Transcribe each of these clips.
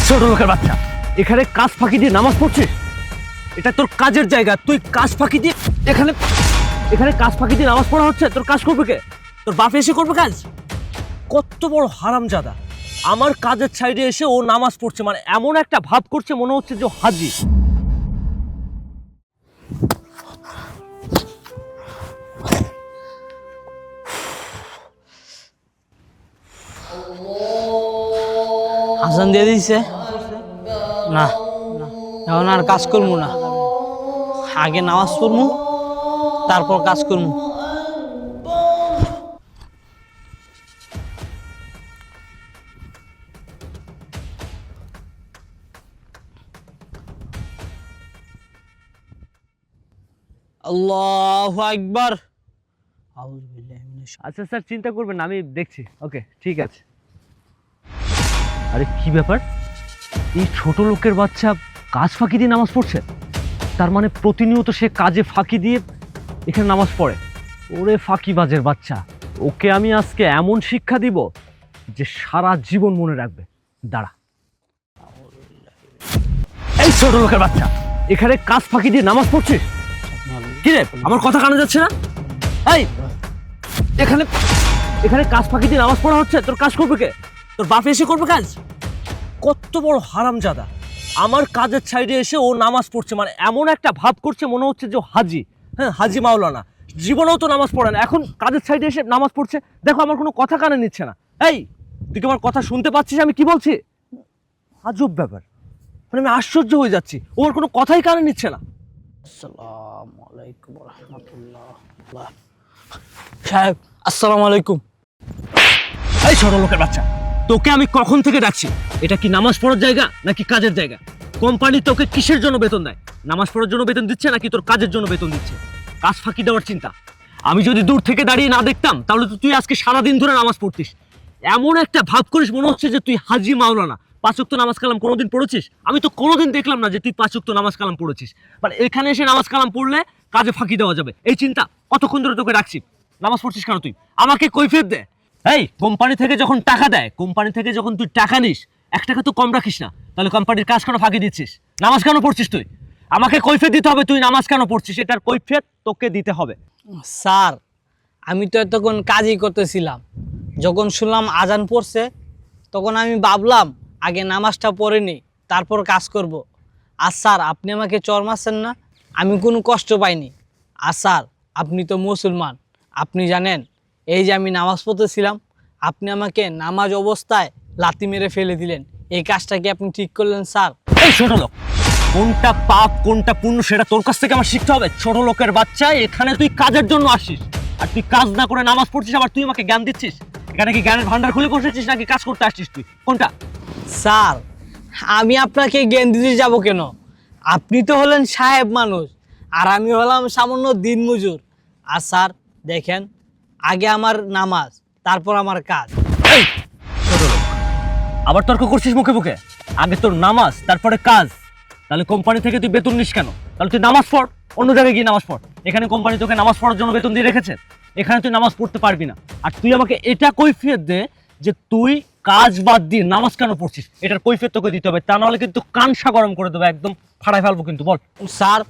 ছোট লোকের বাচ্চা, এখানে কাজ ফাঁকি দিয়ে নামাজ পড়ছিস? এটা তোর কাজের জায়গা, তুই কাজ ফাঁকি দিয়ে এখানে এখানে কাজ ফাঁকি দিয়ে নামাজ পড়া হচ্ছে? তোর কাজ করবে কে? তোর বাপ এসে করবে কাজ? কত বড় হারামজাদা! আমার কাজের সাইডে এসে ও নামাজ পড়ছে, মানে এমন একটা ভাব করছে মনে হচ্ছে যে ও হাজি। আজান দিয়ে দিছে না, এখন আর কাজ করবো না। আগে নামাজ পড়বো, তারপর কাজ করবো। আল্লাহু আকবার। আচ্ছা স্যার, চিন্তা করবেন না, আমি দেখছি। ওকে, ঠিক আছে। আরে কি ব্যাপার, এই ছোট লোকের বাচ্চা কাজ ফাঁকি দিয়ে নামাজ পড়ছে? তার মানে প্রতিনিয়ত সে কাজে ফাঁকি দিয়ে এখানে নামাজ পড়ে। ওরে ফাঁকিবাজের বাচ্চা, ওকে আমি আজকে এমন শিক্ষা দিব যে সারা জীবন মনে রাখবে। দাঁড়া। এই ছোট লোকের বাচ্চা, এখানে কাজ ফাঁকি দিয়ে নামাজ পড়ছিস? কি রে, আমার কথা কানে যাচ্ছে না? এই, এখানে এখানে কাজ ফাঁকি দিয়ে নামাজ পড়া হচ্ছে, তোর কাজ করবে কে? তোর বাপ এসে করবে কাজ? কত বড় হারামজাদা! আমার কাজের সাইডে এসে ও নামাজ পড়ছে, মানে এমন একটা ভাব করছে মনে হচ্ছে যে ও হাজি। হ্যাঁ, হাজি মাওলানা। জীবনেও তো নামাজ পড়ে না, এখন কাজের সাইডে এসে নামাজ পড়ছে। দেখো, আমার কোনো কথা কানে নিচ্ছে না। এই, তুই কি আমার কথা শুনতে পাচ্ছিস আমি কি বলছি? আজব ব্যাপার, মানে আমি আশ্চর্য হয়ে যাচ্ছি, ওর কোনো কথাই কানে নিচ্ছে না। আসসালামু আলাইকুম রাহমাতুল্লাহ। সাহেব, আসসালামু আলাইকুম। এই ছোট লোকের বাচ্চা, তোকে আমি কখন থেকে ডাকছি? এটা কি নামাজ পড়ার জায়গা নাকি কাজের জায়গা? কোম্পানি তোকে কিসের জন্য বেতন দেয়? নামাজ পড়ার জন্য বেতন দিচ্ছে নাকি তোর কাজের জন্য বেতন দিচ্ছে? কাজ ফাঁকি দেওয়ার চিন্তা। আমি যদি দূর থেকে দাঁড়িয়ে না দেখতাম তাহলে তো তুই আজকে সারাদিন ধরে নামাজ পড়তিস। এমন একটা ভাব করিস মনে হচ্ছে যে তুই হাজি মাওলানা। 5 ওয়াক্ত নামাজ কালাম কোনোদিন পড়েছিস? আমি তো কোনোদিন দেখলাম না যে তুই 5 ওয়াক্ত নামাজ কালাম পড়েছিস। মানে এখানে এসে নামাজ কালাম পড়লে কাজে ফাঁকি দেওয়া যাবে, এই চিন্তা। কতক্ষণ ধরে তোকে রাখছি, নামাজ পড়ছিস কেন তুই? আমাকে কৈফিয়ত দে। এই, কোম্পানি থেকে যখন টাকা দেয়, কোম্পানি থেকে যখন তুই টাকা নিস, 1 টাকা তো কম রাখিস না। তাহলে কোম্পানির কাজ কেন ফাঁকি দিচ্ছিস? নামাজ কেন পড়ছিস তুই? আমাকে কৈফিয়ত দিতে হবে, তুই নামাজ কেন পড়ছিস এটার কৈফিয়ত তোকে দিতে হবে। স্যার, আমি তো এতক্ষণ কাজই করতেছিলাম। যখন শুনলাম আজান পড়ছে, তখন আমি ভাবলাম আগে নামাজটা পড়ে নিই, তারপর কাজ করব। আর স্যার, আপনি আমাকে চর মারছেন না, আমি কোনো কষ্ট পাইনি। আর স্যার, আপনি তো মুসলমান, আপনি জানেন এই যে আমি নামাজ পড়তেছিলাম, আপনি আমাকে নামাজ অবস্থায় লাথি মেরে ফেলে দিলেন। এই কাজটা কি আপনি ঠিক করলেন স্যার? এই ছোট লোক, কোনটা পাপ কোনটা পুণ্য সেটা তোর কাছ থেকে আমার শিখতে হবে। ছোট লোকের বাচ্চা, এখানে তুই কাজের জন্য আসিস, আর তুই কাজ না করে নামাজ পড়ছিস, আবার তুই আমাকে জ্ঞান দিচ্ছিস। এখানে কি জ্ঞানের ভান্ডার খুলে বসেছিস নাকি কাজ করতে আসছিস তুই? কোনটা? স্যার, আমি আপনাকে জ্ঞান দিতে যাব কেন? আপনি তো হলেন সাহেব মানুষ, আর আমি হলাম সামান্য দিনমজুর। আর স্যার দেখেন, আগে আমার নামাজ, তারপর আমার কাজ। এই ছোট লোক, আবার তর্ক করছিস মুখে মুখে? আগে তোর নামাজ, তারপরে কাজ। তাহলে কোম্পানি থেকে তুই বেতন নিস কেন? তাহলে তুই নামাজ পড়, অন্য জায়গায় গিয়ে নামাজ পড়। এখানে কোম্পানি তোকে নামাজ পড়ার জন্য বেতন দিয়ে রেখেছে, এখানে তুই নামাজ পড়তে পারবি না। আর তুই আমাকে এটা কৈফিয়ত দে যে তুই কাজ বাদ দিয়ে নামাজ কেন পড়ছিস, এটার কৈফিয়ত তোকে দিতে হবে। তা নাহলে কিন্তু কানসা গরম করে দেবে, একদম ফাড়াই ফেলবো কিন্তু। বল। স্যার,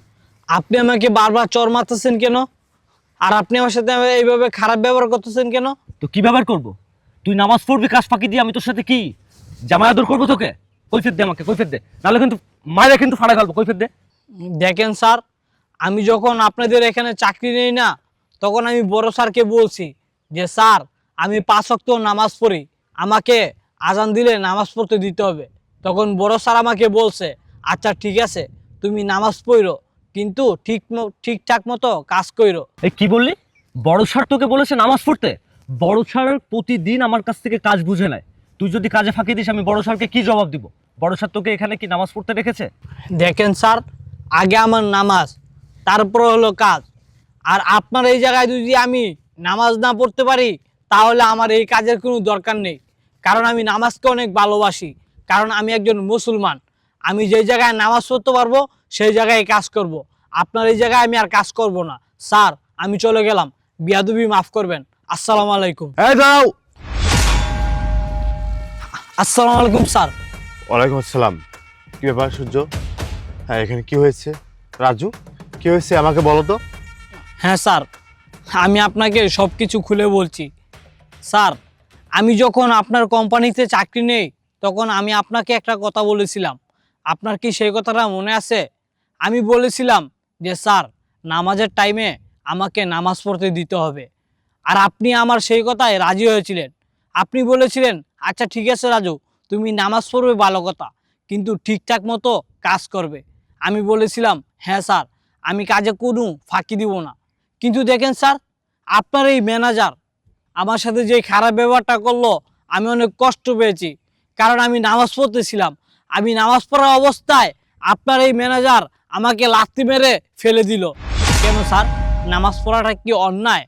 আপনি আমাকে বারবার চর মারতেছেন কেন? আর আপনি আমার সাথে এইভাবে খারাপ ব্যবহার করতেছেন কেন? তো কি ব্যবহার করবো? তুই নামাজ পড়বি কাজ ফাঁকি দিয়ে, আমি তোর সাথে কি জামাই আদর করবো তোকে? কৈফিয়ত দে আমাকে, কৈফিয়ত দে, নাহলে কিন্তু মায়েরা কিন্তু ফাড়াই ফেলবো। কৈফিয়ত দে। দেখেন স্যার, আমি যখন আপনাদের এখানে চাকরি নেই না, তখন আমি বড় স্যারকে বলছি যে স্যার, আমি 5 ওয়াক্ত নামাজ পড়ি, আমাকে আজান দিলে নামাজ পড়তে দিতে হবে। তখন বড় স্যার আমাকে বলছে, আচ্ছা ঠিক আছে, তুমি নামাজ পড়ো, কিন্তু ঠিকঠাক মতো কাজ করো। এই কি বললি? বড় স্যার তোকে বলেছে নামাজ পড়তে? বড় স্যার প্রতিদিন আমার কাছ থেকে কাজ বুঝে নেয়। তুই যদি কাজে ফাঁকি দিস, আমি বড় স্যারকে কি জবাব দিব? বড় স্যার তোকে এখানে কি নামাজ পড়তে রেখেছে? দেখেন স্যার, আগে আমার নামাজ, তারপর হলো কাজ। আর আপনার এই জায়গায় যদি আমি নামাজ না পড়তে পারি, তাহলে আমার এই কাজের কোনো দরকার নেই। কারণ আমি নামাজকে অনেক ভালোবাসি, কারণ আমি একজন মুসলমান। আমি যেই জায়গায় নামাজ পড়তে পারবো সেই জায়গায় কাজ করব। আপনার এই জায়গায় আমি আর কাজ করব না। স্যার, আমি চলে গেলাম, বিয়াদবি মাফ করবেন। আসসালামু আলাইকুম। এই দাও। আসসালামু আলাইকুম স্যার। ওয়ালাইকুম আসসালাম। কি ব্যাপার সূর্য? হ্যাঁ, এখানে কি হয়েছে? রাজু, কি হয়েছে আমাকে বলো তো। হ্যাঁ স্যার, আমি আপনাকে সব কিছু খুলে বলছি। স্যার, আমি যখন আপনার কোম্পানিতে চাকরি নেই তখন আমি আপনাকে একটা কথা বলেছিলাম। আপনার কি সেই কথাটা মনে আছে? আমি বলেছিলাম যে স্যার, নামাজের টাইমে আমাকে নামাজ পড়তে দিতে হবে। আর আপনি আমার সেই কথায় রাজি হয়েছিলেন। আপনি বলেছিলেন, আচ্ছা ঠিক আছে রাজু, তুমি নামাজ পড়বে ভালো কথা, কিন্তু ঠিকঠাক মতো কাজ করবে। আমি বলেছিলাম, হ্যাঁ স্যার, আমি কাজে কোনো ফাঁকি দিব না। কিন্তু দেখেন স্যার, আপনার এই ম্যানেজার আমার সাথে যে খারাপ ব্যবহারটা করলো, আমি অনেক কষ্ট পেয়েছি। কারণ আমি নামাজ পড়তেছিলাম, আমি নামাজ পড়া অবস্থায় আপনার এই ম্যানেজার আমাকে লাথি মেরে ফেলে দিল। কেন স্যার, নামাজ পড়াটা কি অন্যায়?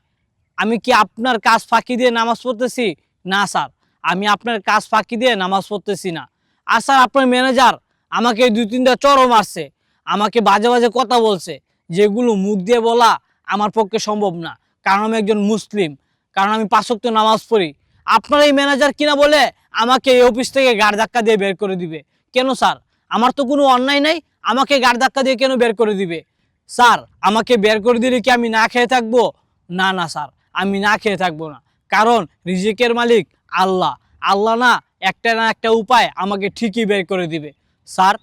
আমি কি আপনার কাজ ফাঁকি দিয়ে নামাজ পড়তেছি? না স্যার, আমি আপনার কাজ ফাঁকি দিয়ে নামাজ পড়তেছি না। আর স্যার, আপনার ম্যানেজার আমাকে 2-3টা চড়ও মারছে, আমাকে বাজে বাজে কথা বলছে, যেগুলো মুখ দিয়ে বলা আমার পক্ষে সম্ভব না। কারণ আমি একজন মুসলিম, কারণ আমি 5 ওয়াক্ত নামাজ পড়ি। আপনার এই ম্যানেজার কিনা বলে আমাকে এই অফিস থেকে গাড় ধাক্কা দিয়ে বের করে দিবে। কেন স্যার? আমার তো কোনো অন্যায় নাই, আমাকে গাড় ধাক্কা দিয়ে কেন বের করে দিবে? স্যার, আমাকে বের করে দিলে কি আমি না খেয়ে থাকবো? না না স্যার, আমি না খেয়ে থাকবো না। কারণ রিজিকের মালিক আল্লাহ। আল্লাহ না একটা উপায় আমাকে ঠিকই বের করে দিবে। স্যার,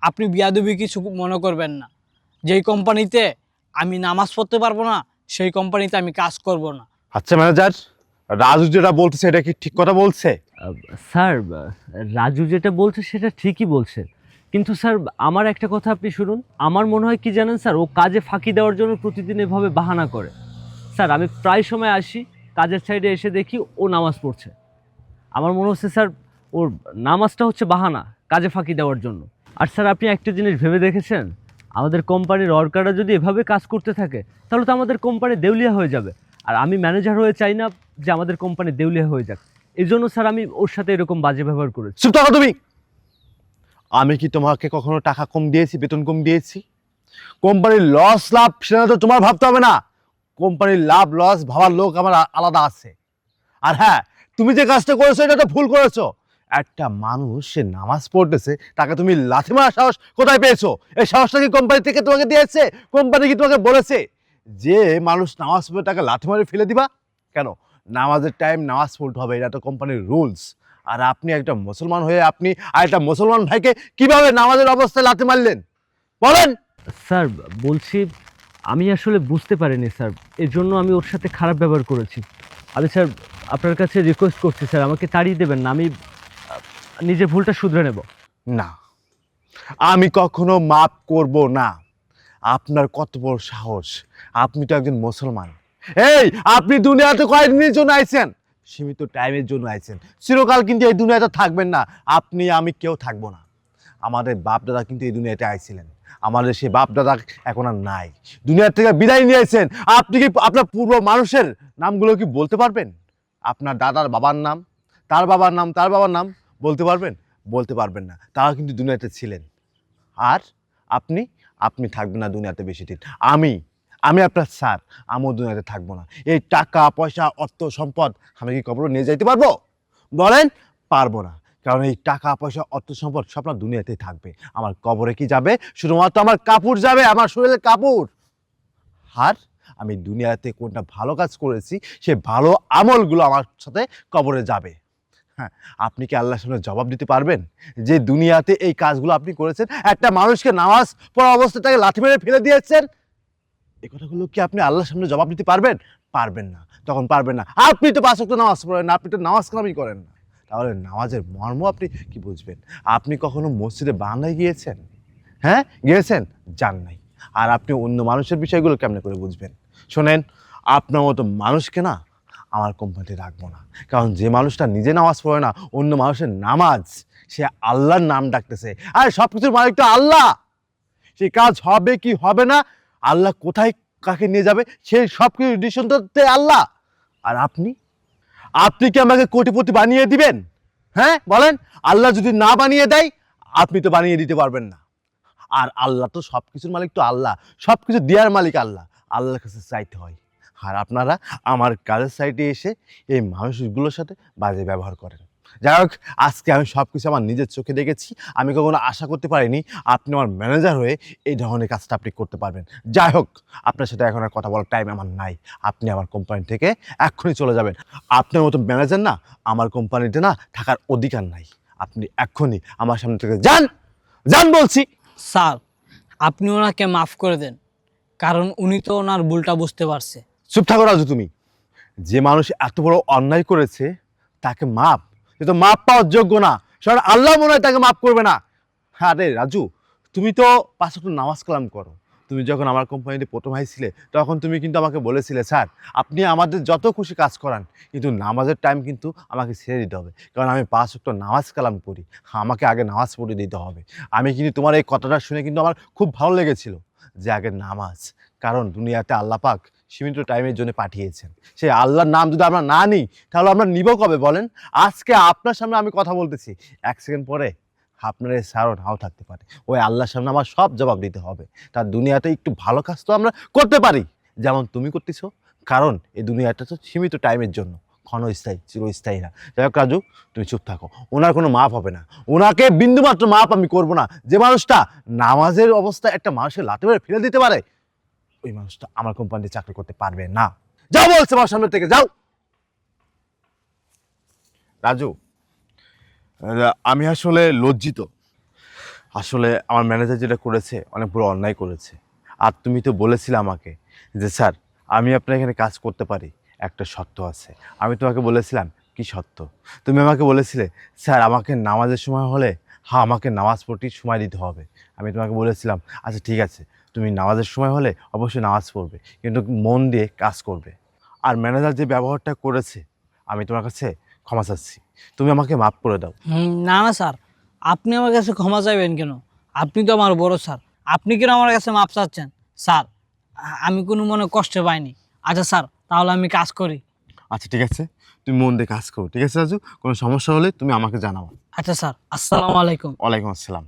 আপনি বিয়াদবি কিছু মনে করবেন না। যেই কোম্পানিতে আমি নামাজ পড়তে পারবো না, সেই কোম্পানিতে আমি কাজ করব না। আচ্ছা ম্যানেজার, রাজু যেটা বলতেছে এটা কি ঠিক কথা বলছে? স্যার, রাজু যেটা বলছে সেটা ঠিকই বলছে, কিন্তু স্যার আমার একটা কথা আপনি শুনুন। আমার মনে হয় কি জানেন স্যার, ও কাজে ফাঁকি দেওয়ার জন্য প্রতিদিন এভাবে বাহানা করে। স্যার, আমি প্রায় সময় আসি, কাজের সাইডে এসে দেখি ও নামাজ পড়ছে। আমার মনে হচ্ছে স্যার, ওর নামাজটা হচ্ছে বাহানা কাজে ফাঁকি দেওয়ার জন্য। আর স্যার, আপনি একটা জিনিস ভেবে দেখেছেন, আমাদের কোম্পানির ওয়ার্কাররা যদি এভাবে কাজ করতে থাকে তাহলে তো আমাদের কোম্পানি দেউলিয়া হয়ে যাবে। আর আমি ম্যানেজার হয়ে চাই না যে আমাদের কোম্পানি দেউলিয়া হয়ে যাক। এই জন্য স্যার আমি ওর সাথে এরকম বাজে ব্যবহার করেছি। চুপ থাকো তুমি। আমি কি তোমাকে কখনো টাকা কম দিয়েছি, বেতন কম দিয়েছি? কোম্পানির লস লাভ সেটা তো তোমার ভাবতে হবে না। কোম্পানির লাভ লস ভাবার লোক আমার আলাদা আছে। আর হ্যাঁ, তুমি যে কাজটা করেছো এটা তো ভুল করেছো। একটা মানুষ সে নামাজ পড়তেছে, তাকে তুমি লাথি মারার সাহস কোথায় পেয়েছো? এই সাহসটা কি কোম্পানি থেকে তোমাকে দিয়েছে? কোম্পানি কি তোমাকে বলেছে যে মানুষ নামাজ পড়ে তাকে লাথি মারে ফেলে দিবা? কেন? নামাজের টাইম নামাজ পড়তে হবে, এটা তো কোম্পানির রুলস। আর আপনি একটা মুসলমান হয়ে আপনি আর একটা মুসলমান ভাইকে কিভাবে নামাজের অবস্থায় লাথি মারলেন বলেন? স্যার বলছি, আমি আসলে বুঝতে পারিনি স্যার, এর জন্য আমি ওর সাথে খারাপ ব্যবহার করেছি। আমি স্যার আপনার কাছে রিকোয়েস্ট করছি স্যার, আমাকে তাড়িয়ে দেবেন না, আমি নিজের ভুলটা শুধরে নেব। না, আমি কখনো মাপ করব না। আপনার কত বড় সাহস! আপনি তো একজন মুসলমান। এই, আপনি দুনিয়াতে কয়েকদিনের জন্য আইছেন? সীমিত টাইমের জন্য আইছেন। চিরকাল কিন্তু এই দুনিয়াতে থাকবেন না। আপনি আমি কেউ থাকবো না। আমাদের বাপ দাদা কিন্তু এই দুনিয়াতে আইছিলেন। আমাদের সেই বাপ দাদা এখন আর নাই, দুনিয়ার থেকে বিদায় নিয়েছেন। আপনি কি আপনার পূর্ব মানুষের নামগুলো কি বলতে পারবেন? আপনার দাদার বাবার নাম, তার বাবার নাম, তার বাবার নাম বলতে পারবেন? বলতে পারবেন না। তারা কিন্তু দুনিয়াতে ছিলেন। আর আপনি আপনি থাকবেন না দুনিয়াতে বেশি দিন। আমি আমি আপনার স্যার, আমিও দুনিয়াতে থাকবো না। এই টাকা পয়সা অর্থ সম্পদ আমি কি কবরে নিয়ে যাইতে পারবো? বলেন। পারবো না। কারণ এই টাকা পয়সা অর্থ সম্পদ সব না দুনিয়াতেই থাকবে। আমার কবরে কি যাবে? শুধুমাত্র আমার কাপড় যাবে, আমার শরীরের কাপড়। আর আমি দুনিয়াতে কোনটা ভালো কাজ করেছি সে ভালো আমলগুলো আমার সাথে কবরে যাবে। হ্যাঁ, আপনি কি আল্লাহর সামনে জবাব দিতে পারবেন যে দুনিয়াতে এই কাজগুলো আপনি করেছেন? একটা মানুষকে নামাজ পড়া অবস্থায় তাকে লাথি মেরে ফেলে দিয়েছেন। এই কথাগুলো কি আপনি আল্লাহর সামনে জবাব দিতে পারবেন? পারবেন না। তখন পারবেন না। আপনি তো 5 ওয়াক্ত নামাজ পড়েন না, আপনি তো নামাজ কালামই করেন না। তাহলে নামাজের মর্ম আপনি কি বুঝবেন? আপনি কখনো মসজিদে বারান্দায় গিয়েছেন? হ্যাঁ, গিয়েছেন? যান নাই। আর আপনি অন্য মানুষের বিষয়গুলো কেমনে করে বুঝবেন? শোনেন, আপনার মতো মানুষকে না আমার কোম্পানিতে রাখবো না। কারণ যে মানুষটা নিজে নামাজ পড়ে না, অন্য মানুষের নামাজ, সে আল্লাহর নাম ডাকতেছে। আর সব কিছুর মালিক তো আল্লাহ। সে কাজ হবে কি হবে না, আল্লাহ কোথায় কাকে নিয়ে যাবে, সেই সব কিছু ডিসিশন তো আল্লাহ। আর আপনি আপনি কি আমাকে কোটিপতি বানিয়ে দিবেন? হ্যাঁ বলেন। আল্লাহ যদি না বানিয়ে দেয়, আপনি তো বানিয়ে দিতে পারবেন না। আর আল্লাহ তো সব কিছুর মালিক তো আল্লাহ, সব কিছু দেওয়ার মালিক আল্লাহ। আল্লাহর কাছে চাইতে হয়। আর আপনারা আমার কাজের সাইটে এসে এই মানুষগুলোর সাথে বাজে ব্যবহার করেন। যাই হোক, আজকে আমি সব কিছু আমার নিজের চোখে দেখেছি। আমি কখনো আশা করতে পারিনি আপনি আমার ম্যানেজার হয়ে এই ধরনের কাজটা আপনি করতে পারবেন। যাই হোক, আপনার সাথে এখন আর কথা বলার টাইম আমার নাই। আপনি আমার কোম্পানি থেকে এক্ষুনি চলে যাবেন। আপনার মতো ম্যানেজার না আমার কোম্পানিতে না থাকার অধিকার নাই। আপনি এক্ষুনি আমার সামনে থেকে যান, যান বলছি। স্যার, আপনি ওনাকে মাফ করে দেন, কারণ উনি তো ওনার ভুলটা বুঝতে পারছে। চুপ থাকো রাজু তুমি। যে মানুষ এত বড় অন্যায় করেছে তাকে মাপ, সে তো মাপ পাওয়ার যোগ্য না। কারণ আল্লাহ মনে হয় তাকে মাপ করবে না। আরে রাজু, তুমি তো 5 ওয়াক্ত নামাজ কালাম করো। তুমি যখন আমার কোম্পানিতে প্রথম আইছিলে তখন তুমি কিন্তু আমাকে বলেছিলে, স্যার আপনি আমাদের যত খুশি কাজ করান, কিন্তু নামাজের টাইম কিন্তু আমাকে ছেড়ে দিতে হবে, কারণ আমি 5 ওয়াক্ত নামাজ কালাম করি। আমাকে আগে নামাজ পড়ে দিতে হবে। আমি কিন্তু তোমার এই কথাটা শুনে কিন্তু আমার খুব ভালো লেগেছিল যে আগে নামাজ, কারণ দুনিয়াতে আল্লাহ পাক সীমিত টাইমের জন্য পাঠিয়েছেন। সেই আল্লাহর নাম যদি আমরা না নিই তাহলে আমরা নিব কবে বলেন? আজকে আপনার সামনে আমি কথা বলতেছি, 1 সেকেন্ড পরে আপনার এই স্যারও নাও থাকতে পারে। ওই আল্লাহর সামনে আমার সব জবাব দিতে হবে। তার দুনিয়াতে একটু ভালো কাজ তো আমরা করতে পারি, যেমন তুমি করতেছো। কারণ এই দুনিয়াটা তো সীমিত টাইমের জন্য, ক্ষণস্থায়ী, চিরস্থায়ী না। যাই হোক রাজু, তুমি চুপ থাকো। ওনার কোনো মাপ হবে না, ওনাকে বিন্দুমাত্র মাপ আমি করবো না। যে মানুষটা নামাজের অবস্থায় একটা মানুষের লাথি মেরে ফেলে দিতে পারে, ওই মানুষটা আমার কোম্পানিতে চাকরি করতে পারবে না। যাও বলছে আমার সামনে থেকে, যাও। রাজু, আমি আসলে লজ্জিত। আসলে আমার ম্যানেজার যেটা করেছে অনেক বড় অন্যায় করেছে। আর তুমি তো বলেছিলে আমাকে যে স্যার আমি আপনার এখানে কাজ করতে পারি, একটা শর্ত আছে। আমি তোমাকে বলেছিলাম কি শর্ত? তুমি আমাকে বলেছিলে স্যার আমাকে নামাজের সময় হলে হ্যাঁ আমাকে নামাজ পড়তে সময় দিতে হবে। আমি তোমাকে বলেছিলাম আচ্ছা ঠিক আছে, তুমি নামাজের সময় হলে অবশ্যই নামাজ পড়বে, কিন্তু মন দিয়ে কাজ করবে। আর ম্যানেজার যে ব্যবহারটা করেছে, আমি তোমার কাছে ক্ষমা চাচ্ছি, তুমি আমাকে মাফ করে দাও। না না স্যার, আপনি আমার কাছে ক্ষমা চাইবেন কেন? আপনি তো আমার বড় স্যার, আপনি কেন আমার কাছে মাপ চাচ্ছেন? স্যার, আমি কোনো মনে কষ্ট পাইনি। আচ্ছা স্যার, তাহলে আমি কাজ করি। আচ্ছা ঠিক আছে, তুমি মন দিয়ে কাজ করো, ঠিক আছে রাজু? কোনো সমস্যা হলে তুমি আমাকে জানাও। আচ্ছা স্যার, আসসালামু আলাইকুম। ওয়ালাইকুম আসসালাম।